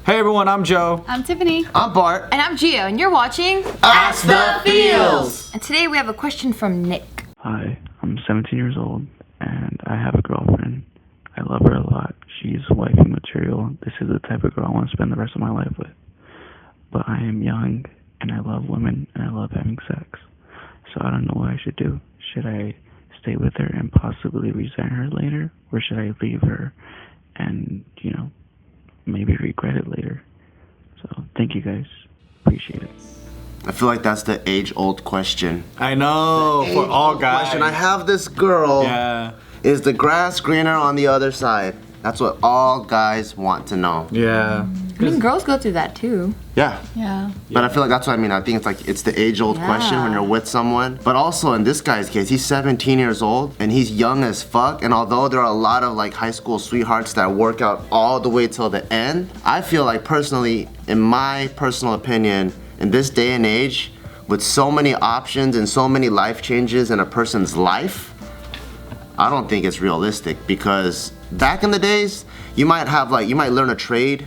Hey everyone, I'm Joe. I'm Tiffany. I'm Bart. And I'm Gio, and you're watching AskTheFeels. And today we have a question from Nick. Hi, I'm 17 years old, and I have a girlfriend. I love her a lot. She's wifey material. This is the type of girl I want to spend the rest of my life with. But I am young, and I love women, and I love having sex. So I don't know what I should do. Should I stay with her and possibly resent her later? Or should I leave her and, maybe regret it later? So thank you guys. Appreciate it. I feel like that's the age-old question. I know, for all guys. Question. I have this girl. Yeah. Is the grass greener on the other side? That's what all guys want to know. Yeah. I mean, girls go through that too. Yeah. Yeah. But I feel like that's what I mean. I think it's the age-old question when you're with someone. But also in this guy's case, he's 17 years old and he's young as fuck. And although there are a lot of high school sweethearts that work out all the way till the end, I feel like personally, in my personal opinion, in this day and age, with so many options and so many life changes in a person's life, I don't think it's realistic, because back in the days, you might learn a trade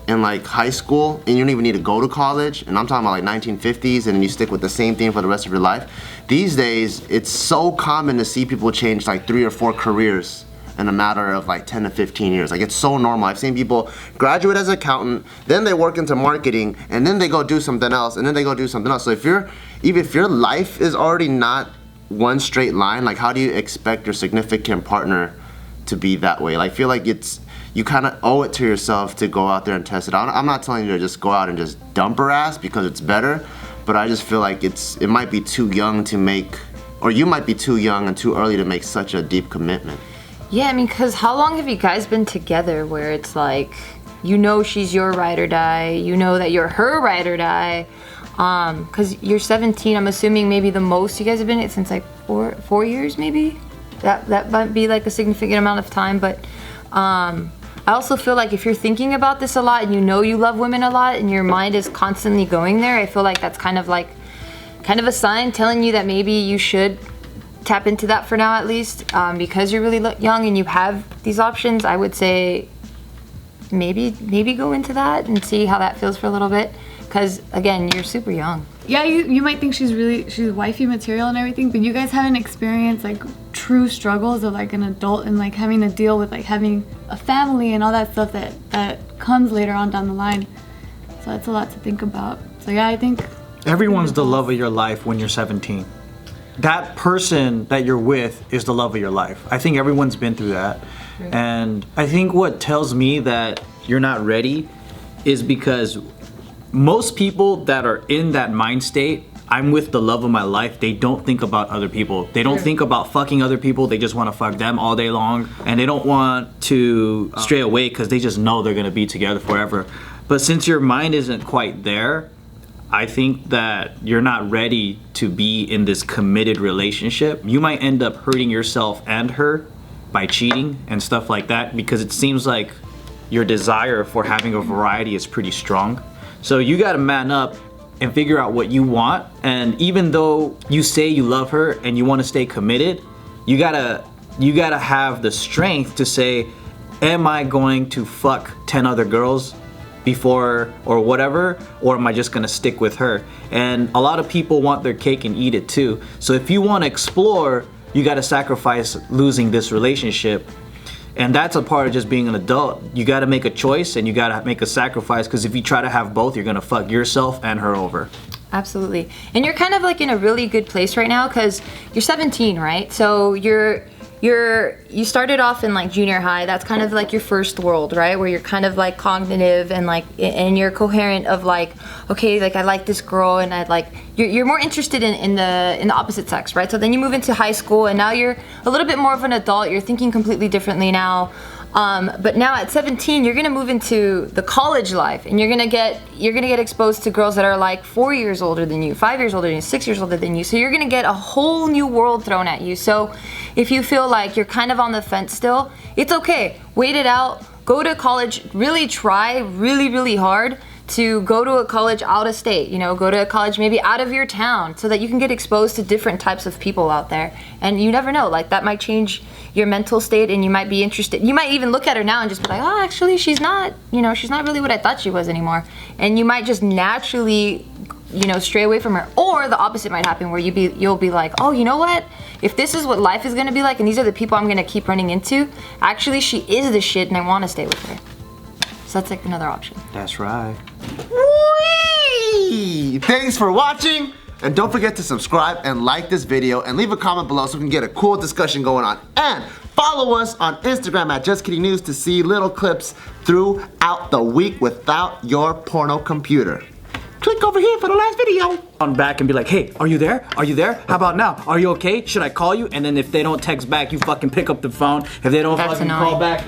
in high school and you don't even need to go to college, and I'm talking about 1950s, and then you stick with the same thing for the rest of your life. These days, it's so common to see people change 3 or 4 careers in a matter of 10 to 15 years. It's so normal. I've seen people graduate as an accountant, then they work into marketing, and then they go do something else, and then they go do something else. So if your life is already not one straight line, how do you expect your significant partner to be that way? I feel like you kind of owe it to yourself to go out there and test it out. I'm not telling you to just go out and just dump her ass because it's better, but I just feel like it might be too young to make, or you might be too young and too early to make such a deep commitment. Yeah, I mean, because how long have you guys been together where it's she's your ride or die, that you're her ride or die? Because you're 17, I'm assuming maybe the most you guys have been in it since 4 years, maybe? That might be a significant amount of time, but I also feel like if you're thinking about this a lot and you love women a lot and your mind is constantly going there, I feel like that's kind of a sign telling you that maybe you should tap into that for now, at least, because you're really young and you have these options. I would say maybe go into that and see how that feels for a little bit, because again, you're super young. Yeah, you might think she's wifey material and everything, but you guys haven't experienced true struggles of an adult and having to deal with having a family and all that stuff that comes later on down the line. So it's a lot to think about. So yeah, I think Everyone's the love of your life when you're 17. That person that you're with is the love of your life. I think everyone's been through that. Right. And I think what tells me that you're not ready is because most people that are in that mind state, I'm with the love of my life, they don't think about other people. They don't think about fucking other people. They just want to fuck them all day long. And they don't want to stray away because they just know they're going to be together forever. But since your mind isn't quite there, I think that you're not ready to be in this committed relationship. You might end up hurting yourself and her by cheating and stuff like that, because it seems like your desire for having a variety is pretty strong. So you gotta man up and figure out what you want. And even though you say you love her and you wanna stay committed, you gotta have the strength to say, am I going to fuck 10 other girls before or whatever, or am I just gonna stick with her? And a lot of people want their cake and eat it too. So if you wanna explore, you gotta sacrifice losing this relationship. And that's a part of just being an adult. You gotta make a choice and you gotta make a sacrifice, because if you try to have both, you're gonna fuck yourself and her over. Absolutely. And you're kind of in a really good place right now because you're 17, right? So you started off in junior high. That's kind of your first world, right? Where you're kind of cognitive and and you're coherent of okay, I like this girl, and you're more interested in the opposite sex, right? So then you move into high school and now you're a little bit more of an adult. You're thinking completely differently now. But now at 17, you're gonna move into the college life, and you're gonna get exposed to girls that are 4 years older than you, 5 years older than you, 6 years older than you. So you're gonna get a whole new world thrown at you. So if you feel like you're kind of on the fence still, it's okay. Wait it out. Go to college. Really try really, really hard to go to a college out of state, you know, go to a college maybe out of your town so that you can get exposed to different types of people out there. And you never know, like that might change your mental state and you might be interested. You might even look at her now and just be like, oh, actually she's not, you know, she's not really what I thought she was anymore. And you might just naturally, you know, stray away from her. Or the opposite might happen where you'll be like, oh, you know what? If this is what life is gonna be like and these are the people I'm gonna keep running into, actually she is the shit and I wanna stay with her. So that's like another option. That's right. Whee! Thanks for watching, and don't forget to subscribe and like this video and leave a comment below so we can get a cool discussion going on. And follow us on Instagram at Just Kidding News to see little clips throughout the week without your porno computer. Click over here for the last video. On back and be like, hey, are you there? Are you there? How about now? Are you okay? Should I call you? And then if they don't text back, you fucking pick up the phone. If they don't That's fucking annoying. call back,